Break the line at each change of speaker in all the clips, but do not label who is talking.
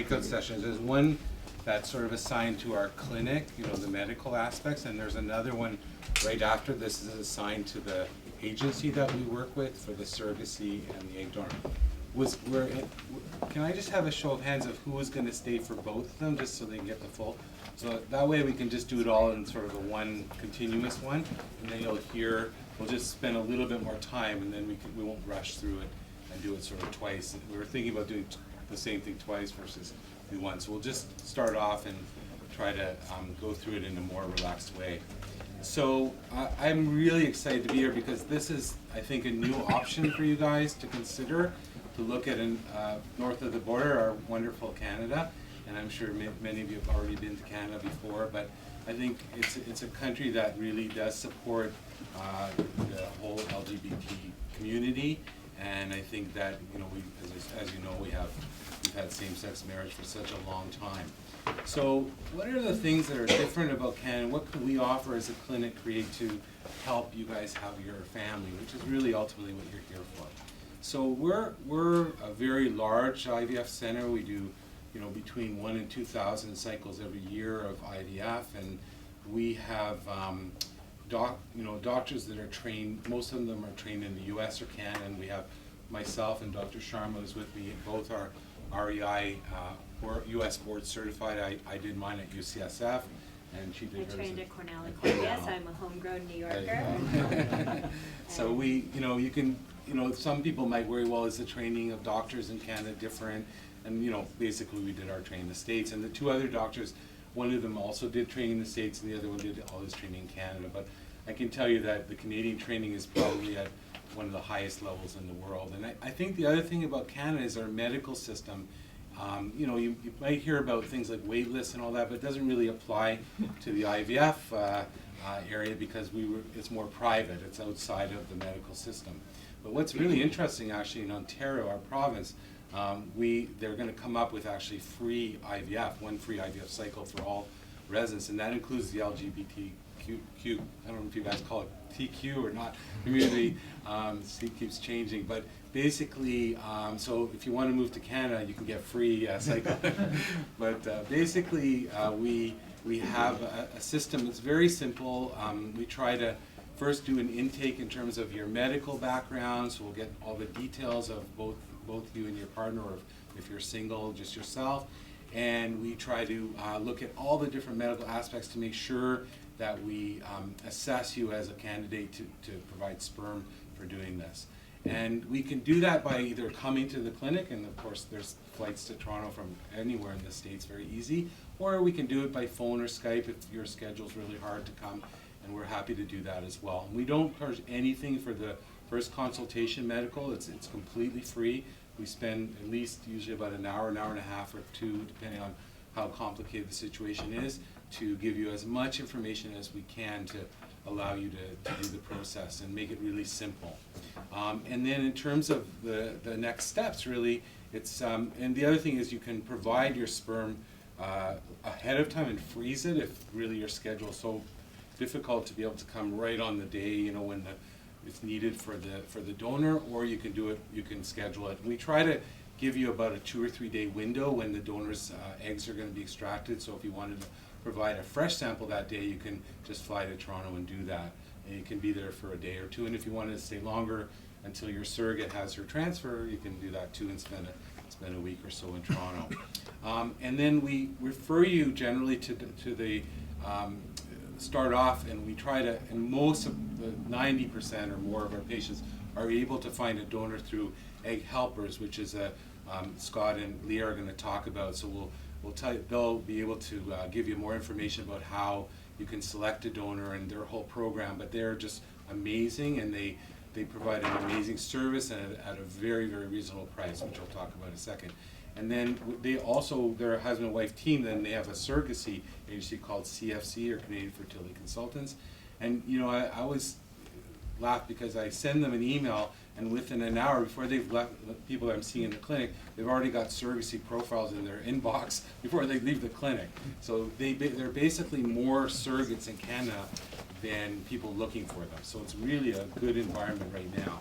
breakout sessions. There's one that's sort of assigned to our clinic, you know, the medical aspects, and there's another one right after this is assigned to the agency that we work with for the surrogacy and the egg donor. Can I just have a show of hands of who was going to stay for both of them, just so they can get the full? So that way we can just do it all in sort of a one continuous one, and then you'll hear, we'll just spend a little bit more time, and then we won't rush through it and do it sort of twice. We were thinking about doing the same thing twice versus do once. So we'll just start off and try to go through it in a more relaxed way. So I'm really excited to be here because this is, I think, a new option for you guys to consider, to look at north of the border, our wonderful Canada. And I'm sure many of you have already been to Canada before, but I think it's a country that really does support the whole LGBT community. And I think that, you know, as you know, we've had same-sex marriage for such a long time. So what are the things that are different about Canada? What can we offer as a clinic CReATe to help you guys have your family, which is really ultimately what you're here for? So we're a very large IVF center. We do, you know, between 1,000 and 2,000 cycles every year of IVF, and we have doctors that are trained. Most of them are trained in the U.S. or Canada, and we have myself and Dr. Sharma is with me. Both are REI or U.S. board certified. I did mine at UCSF, and she did hers. I trained
at Cornell. Yes, I'm a homegrown New Yorker.
So you can, some people might worry, well, is the training of doctors in Canada different? And basically we did our training in the States, and the two other doctors, one of them also did training in the States, and the other one did all his training in Canada. But I can tell you that the Canadian training is probably at one of the highest levels in the world. And I think the other thing about Canada is our medical system. You might hear about things like wait lists and all that, but it doesn't really apply to the IVF area because it's more private. It's outside of the medical system. But what's really interesting, actually, in Ontario, our province, they're going to come up with actually free IVF, one free IVF cycle for all residents, and that includes the LGBTQ. I don't know if you guys call it TQ or not. Community keeps changing, but basically, so if you want to move to Canada, you can get free cycle. But basically, we have a system that's very simple. We try to first do an intake in terms of your medical background, so we'll get all the details of both you and your partner, or if you're single, just yourself. And we try to look at all the different medical aspects to make sure that we assess you as a candidate to provide sperm for doing this. And we can do that by either coming to the clinic, and of course there's flights to Toronto from anywhere in the States, very easy, or we can do it by phone or Skype if your schedule's really hard to come, and we're happy to do that as well. And we don't charge anything for the first consultation medical. It's completely free. We spend at least usually about an hour and a half or two, depending on how complicated the situation is, to give you as much information as we can to allow you to do the process and make it really simple. And then in terms of the next steps, really, it's, and the other thing is you can provide your sperm ahead of time and freeze it if really your schedule is so difficult to be able to come right on the day, when it's needed for the donor, or you can do it, you can schedule it. We try to give you about a 2 or 3 day window when the donor's eggs are going to be extracted, so if you wanted to provide a fresh sample that day, you can just fly to Toronto and do that, and you can be there for a day or two. And if you wanted to stay longer until your surrogate has her transfer, you can do that too and spend a week or so in Toronto. And then we refer you generally to the start off, and we try to, and most of the 90% or more of our patients are able to find a donor through Egg Helpers, which is Scott and Leah are going to talk about. So we'll tell you, they'll be able to give you more information about how you can select a donor and their whole program. But they're just amazing, and they provide an amazing service and at a very, very reasonable price, which I'll talk about in a second. And then they also, their husband and wife team, then they have a surrogacy agency called CFC, or Canadian Fertility Consultants. And I always laugh because I send them an email, and within an hour before they've left, the people that I'm seeing in the clinic, they've already got surrogacy profiles in their inbox before they leave the clinic. So they're basically more surrogates in Canada than people looking for them. So it's really a good environment right now.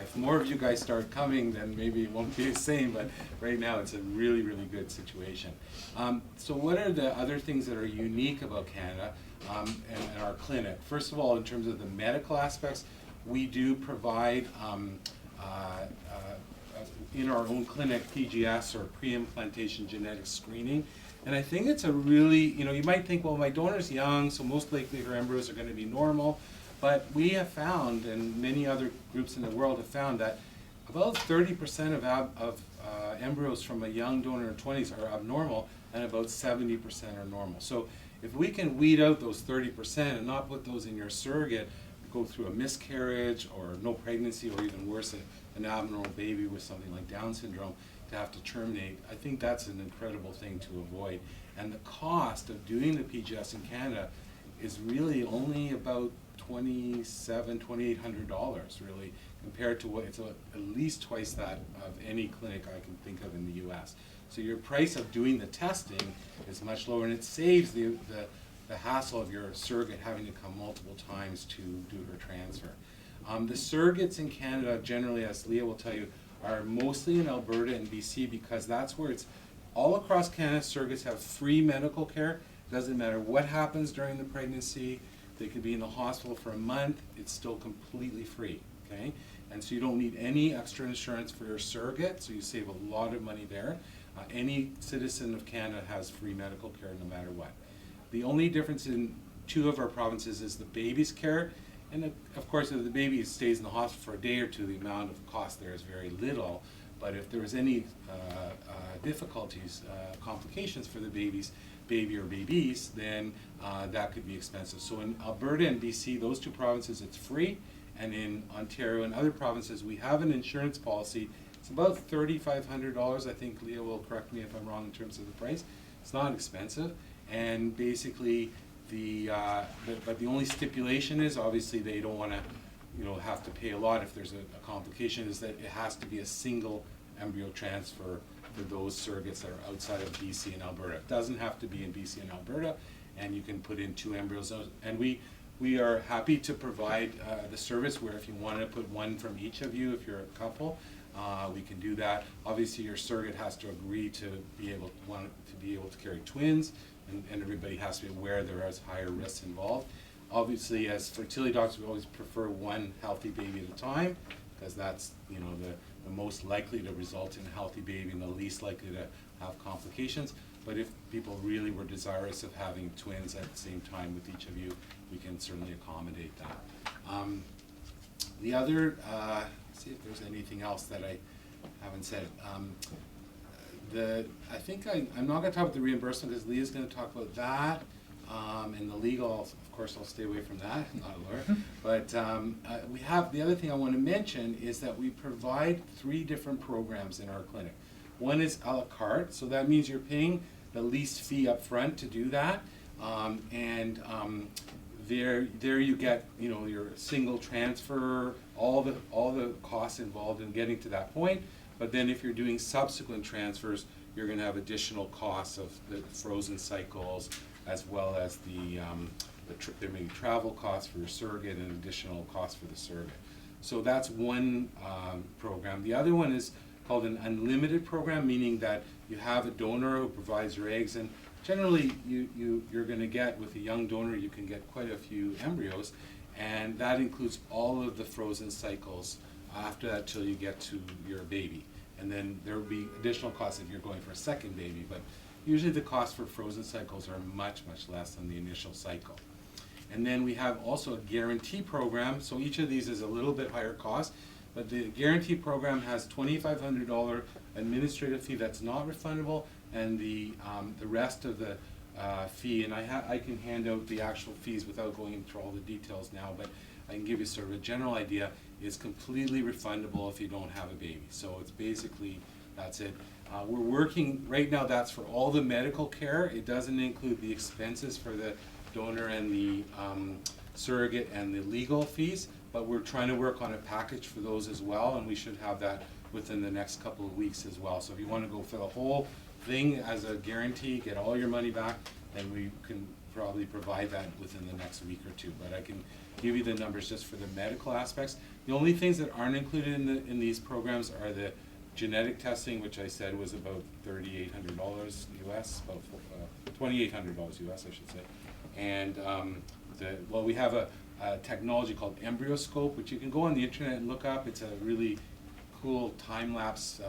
If more of you guys start coming, then maybe it won't be the same, but right now it's a really, really good situation. So what are the other things that are unique about Canada and our clinic? First of all, in terms of the medical aspects, we do provide in our own clinic PGS, or pre-implantation genetic screening. And I think it's a really, you might think, well, my donor's young, so most likely her embryos are going to be normal. But we have found, and many other groups in the world have found, that about 30% of embryos from a young donor in their 20s are abnormal, and about 70% are normal. So if we can weed out those 30% and not put those in your surrogate, go through a miscarriage or no pregnancy, or even worse, an abnormal baby with something like Down syndrome, to have to terminate, I think that's an incredible thing to avoid. And the cost of doing the PGS in Canada is really only about $2,800 really, compared to what it's at least twice that of any clinic I can think of in the US. So your price of doing the testing is much lower, and it saves the hassle of your surrogate having to come multiple times to do her transfer. The surrogates in Canada generally, as Leah will tell you, are mostly in Alberta and BC, because that's where it's all across Canada. Surrogates have free medical care. Doesn't matter what happens during the pregnancy. They could be in the hospital for a month. It's still completely free, okay? And so you don't need any extra insurance for your surrogate, so you save a lot of money there. Any citizen of Canada has free medical care no matter what. The only difference in two of our provinces is the baby's care. And of course, if the baby stays in the hospital for a day or two, the amount of cost there is very little. But if there was any difficulties, complications for the baby or babies, then that could be expensive. So in Alberta and BC, those two provinces, it's free. And in Ontario and other provinces, we have an insurance policy. It's about $3,500. I think Leah will correct me if I'm wrong in terms of the price. It's not expensive. And basically, but the only stipulation is, obviously they don't want to have to pay a lot if there's a complication, is that it has to be a single embryo transfer for those surrogates that are outside of BC and Alberta. It doesn't have to be in BC and Alberta, and you can put in 2 embryos. And we are happy to provide the service where if you want to put one from each of you, if you're a couple, we can do that. Obviously your surrogate has to agree to be able to carry twins, and everybody has to be aware there is higher risks involved. Obviously, as fertility doctors, we always prefer one healthy baby at a time, because that's the most likely to result in a healthy baby and the least likely to have complications. But if people really were desirous of having twins at the same time with each of you, we can certainly accommodate that. The other, see if there's anything else that I haven't said. I think I'm not going to talk about the reimbursement, because Leah's going to talk about that. And the legal, of course, I'll stay away from that. I'm not a lawyer. But we have, the other thing I want to mention is that we provide 3 different programs in our clinic. One is a la carte, so that means you're paying the least fee up front to do that. There you get your single transfer, all the costs involved in getting to that point. But then if you're doing subsequent transfers, you're going to have additional costs of the frozen cycles, as well as there may be travel costs for your surrogate and additional costs for the surrogate. So that's one program. The other one is called an unlimited program, meaning that you have a donor who provides your eggs, and generally you're going to get, with a young donor, you can get quite a few embryos, and that includes all of the frozen cycles after that till you get to your baby. And then there will be additional costs if you're going for a second baby, but usually the costs for frozen cycles are much, much less than the initial cycle. And then we have also a guarantee program. So each of these is a little bit higher cost, but the guarantee program has $2,500 administrative fee that's not refundable, and the rest of the fee, and I can hand out the actual fees without going into all the details now, but I can give you sort of a general idea, is completely refundable if you don't have a baby. So it's basically, that's it. We're working, right now that's for all the medical care. It doesn't include the expenses for the donor and the surrogate and the legal fees, but we're trying to work on a package for those as well, and we should have that within the next couple of weeks as well. So if you want to go for the whole thing as a guarantee, get all your money back, then we can probably provide that within the next week or two, but I can give you the numbers just for the medical aspects. The only things that aren't included in these programs are the genetic testing, which I said was about $3,800 US, about $2,800 US, I should say. And we have a technology called EmbryoScope, which you can go on the internet and look up. It's a really cool time-lapse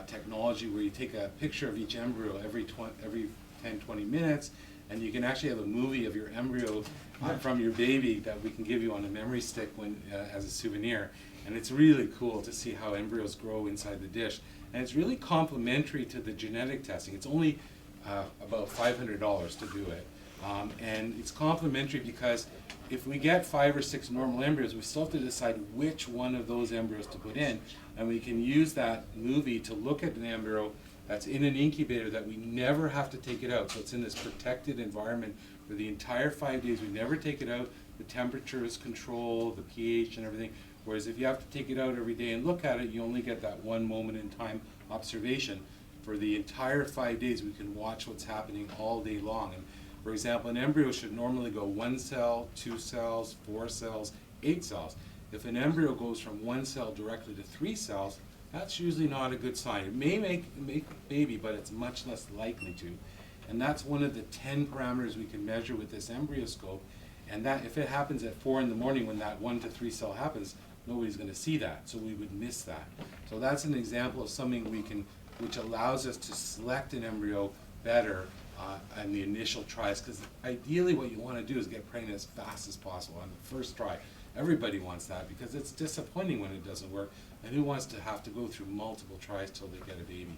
technology where you take a picture of each embryo every 10-20 minutes, and you can actually have a movie of your embryo from your baby that we can give you on a memory stick as a souvenir. And it's really cool to see how embryos grow inside the dish. And it's really complementary to the genetic testing. It's only about $500 to do it. And it's complementary because if we get 5 or 6 normal embryos, we still have to decide which one of those embryos to put in. And we can use that movie to look at an embryo that's in an incubator that we never have to take it out. So it's in this protected environment for the entire 5 days. We never take it out. The temperature is controlled, the pH and everything. Whereas if you have to take it out every day and look at it, you only get that one moment in time observation. For the entire 5 days, we can watch what's happening all day long. And for example, an embryo should normally go 1 cell, 2 cells, 4 cells, 8 cells. If an embryo goes from 1 cell directly to 3 cells, that's usually not a good sign. It may make a baby, but it's much less likely to. And that's one of the 10 parameters we can measure with this EmbryoScope. And that, if it happens at 4 in the morning when that 1 to 3 cell happens, nobody's going to see that, so we would miss that. So that's an example of something which allows us to select an embryo better in the initial tries, because ideally what you want to do is get pregnant as fast as possible on the first try. Everybody wants that because it's disappointing when it doesn't work, and who wants to have to go through multiple tries till they get a baby?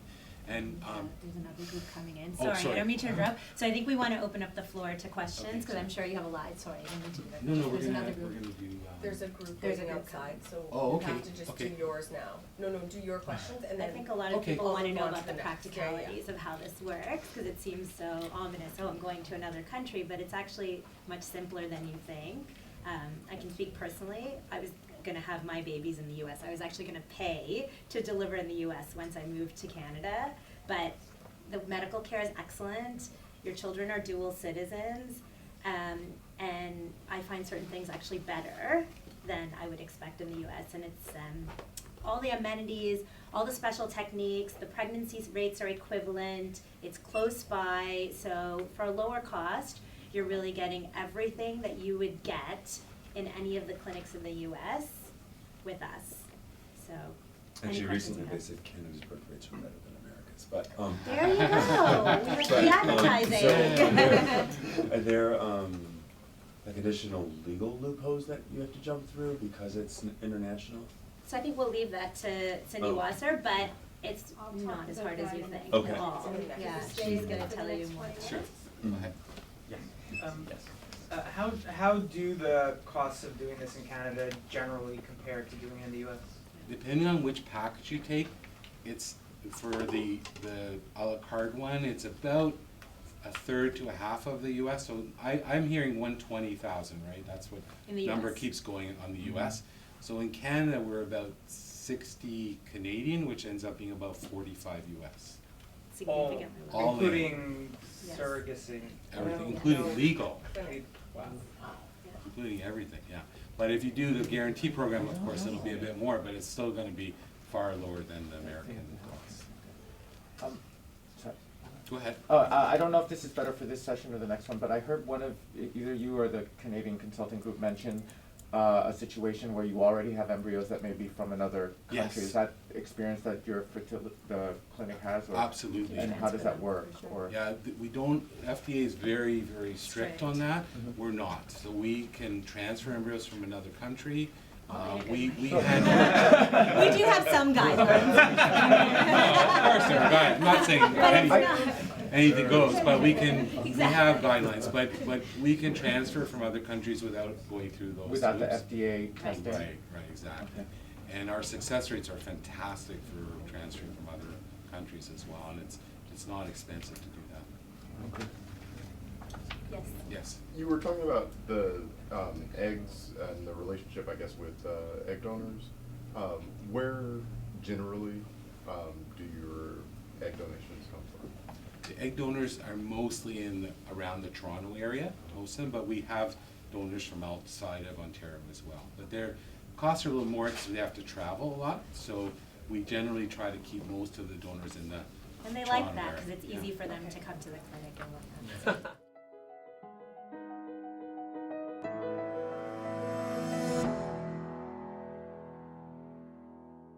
And
there's another group coming in.
Oh, sorry.
I don't mean to interrupt. So I think we want to open up the floor to questions because
Okay.
I'm sure you have a lot. Sorry, I didn't mean to do that.
no, we're
There's
gonna
another
do.
There's a group
There's a
waiting
group
outside, so
Oh,
you
okay,
have to just
okay.
do yours now. No, do your questions and
I
then.
think a lot of
Okay.
people want to know
I'll move
about
on to
the
the next.
practicalities
Yeah.
of how this works because it seems so ominous. Oh, I'm going to another country, but it's actually much simpler than you think. I can speak personally. I was going to have my babies in the U.S. I was actually going to pay to deliver in the U.S. once I moved to Canada, but the medical care is excellent. Your children are dual citizens, and I find certain things actually better than I would expect in the U.S. And it's all the amenities, all the special techniques, the pregnancy rates are equivalent, it's close by, so for a lower cost, you're really getting everything that you would get in any of the clinics in the U.S. with us. So, any
Actually,
questions
recently
you
they
have?
said Canada's birth rates were better than America's, but
There you go. We're free advertising.
Are there like additional legal loopholes that you have to jump through because it's international?
So I think we'll leave that to Cindy
Oh.
Wasser, but it's not as hard as you think
Okay.
at all. Yeah, she's gonna tell you more.
Sure. Go ahead.
How do the costs of doing this in Canada generally compare to doing it in the U.S.?
Depending on which package you take, it's for the a la carte one, it's about a third to a half of the U.S. So I'm hearing 120,000, right? That's what
In the
number
US.
keeps going on the U.S. So in Canada, we're about 60 Canadian, which ends up being about 45 U.S.
Significantly
all
lower.
Including
Yes.
surrogacy.
Everything,
Yeah.
including legal,
Wow.
including everything, yeah. But if you do the guarantee program, of course, it'll be a bit more, but it's still going to be far lower than the American costs.
Sorry.
Go ahead.
I don't know if this is better for this session or the next one, but I heard one of, either you or the Canadian Consulting Group mention a situation where you already have embryos that may be from another country.
Yes.
Is that experience that the clinic has? Or,
Absolutely.
and how does that work? Or
Yeah, we don't, FDA is very, very strict on that.
Mhm.
We're not. So we can transfer embryos from another country.
Okay.
We
Sure.
handle.
We do have some guidelines.
Of course there are guidelines. I'm not saying
But it's not.
anything goes, but we have
Exactly.
guidelines, but we can transfer from other countries without going through those
without the
hoops.
FDA testing?
Right, exactly.
Okay.
And our success rates are fantastic for transferring from other countries as well, and it's not expensive to do that.
Okay.
Yes.
Yes.
You were talking about the eggs and the relationship, I guess, with egg donors. Where generally do your egg donations come from?
The egg donors are mostly around the Toronto area, most of them, but we have donors from outside of Ontario as well. But their costs are a little more because they have to travel a lot, so we generally try to keep most of the donors in the
And they
Toronto
like that
area.
because it's
Yeah.
easy for them to come to the clinic and whatnot.